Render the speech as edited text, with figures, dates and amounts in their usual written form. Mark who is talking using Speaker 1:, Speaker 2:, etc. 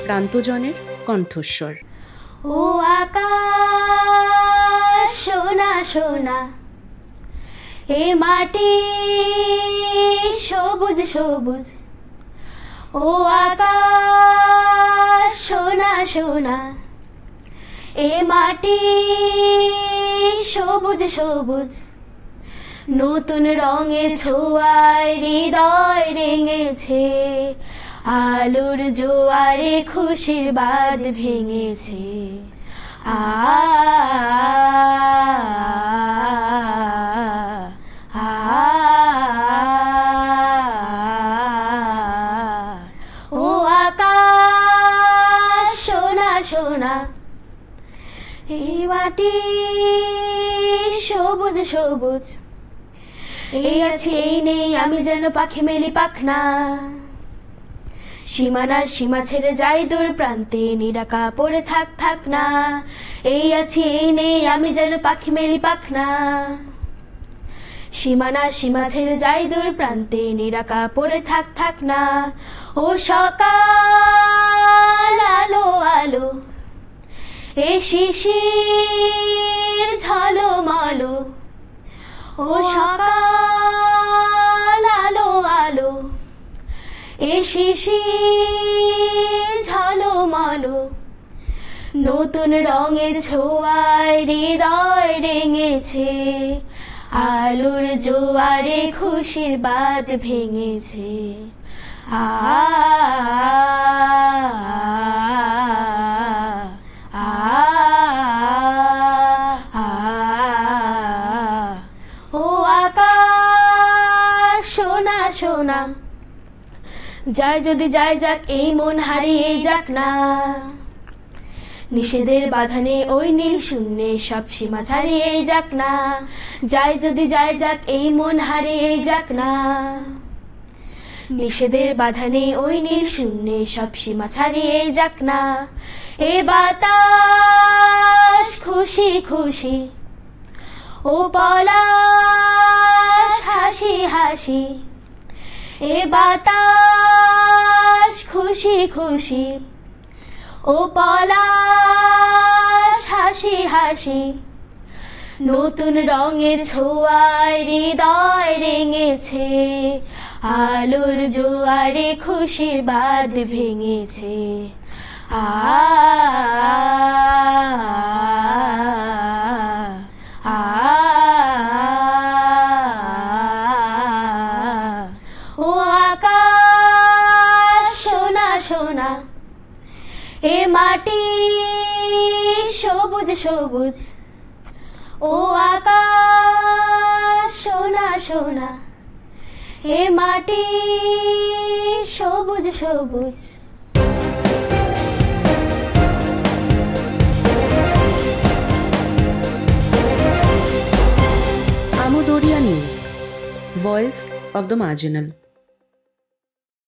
Speaker 1: প্রান্তজনের কণ্ঠস্বর।
Speaker 2: ও আকাশ সোনা সোনা, এ মাটি সবুজ সবুজ। ও আকাশ সোনা সোনা, এ মাটি সবুজ সবুজ। নতুন রঙের ছোঁয়ায় হৃদয় রেঙেছে, আলোর জোয়ারে খুশির বাঁধ ভেঙেছে। আ ও আকাশ সোনা সোনা, এই মাটি সবুজ সবুজ। এই আছি এই নেই আমি যেন পাখি মেলি পাখনা, সীমানা সীমা ছেড়ে যাই দূর প্রান্তে, নিরাকা পড়ে থাক থাক না। এই আছি এই নেই আমি যেন পাখি মেলি পাখনা, সীমানা সীমা ছেড়ে যাই দূর প্রান্তে, নিরাকা পড়ে থাক থাক না। ও সকাল আলো আলো, এ শিশির ঝলমলো। ও সকাল আলো আলো, এ শিশির ঝলমলো। নতুন রঙের ছোঁয়ায় হৃদয় রেঙেছে, আলোর জোয়ারে খুশির বাঁধ ভেঙেছে। আ ও আকাশ সোনা সোনা, যায় যদি যায় যাক এই মন হারিয়ে যাক না। নিষেধের বাঁধনে ওই নীল শূন্যে সব সীমা ছাড়িয়ে যাক না। যায় যদি যায় যাক এই মন হারিয়ে যাক না। নিষেধের বাঁধনে ওই নীল শূন্যে সব সীমা ছাড়িয়ে যাক না। এ বাতাস খুশি খুশি, ও পলাশ হাসি হাসি। এ বাতাস খুশি খুশি, ও পলাশ হাসি হাসি। নতুন রঙের ছোঁয়ায় হৃদয় রেঙেছে, আলোর জোয়ারে খুশির বাঁধ ভেঙেছে। আ ও আকাশ সোনা সোনা, এ মাটি সবুজ সবুজ। ও আকাশ সোনা সোনা, এ মাটি সবুজ সবুজ।
Speaker 1: আমোদরিয়া news, voice of the marginal.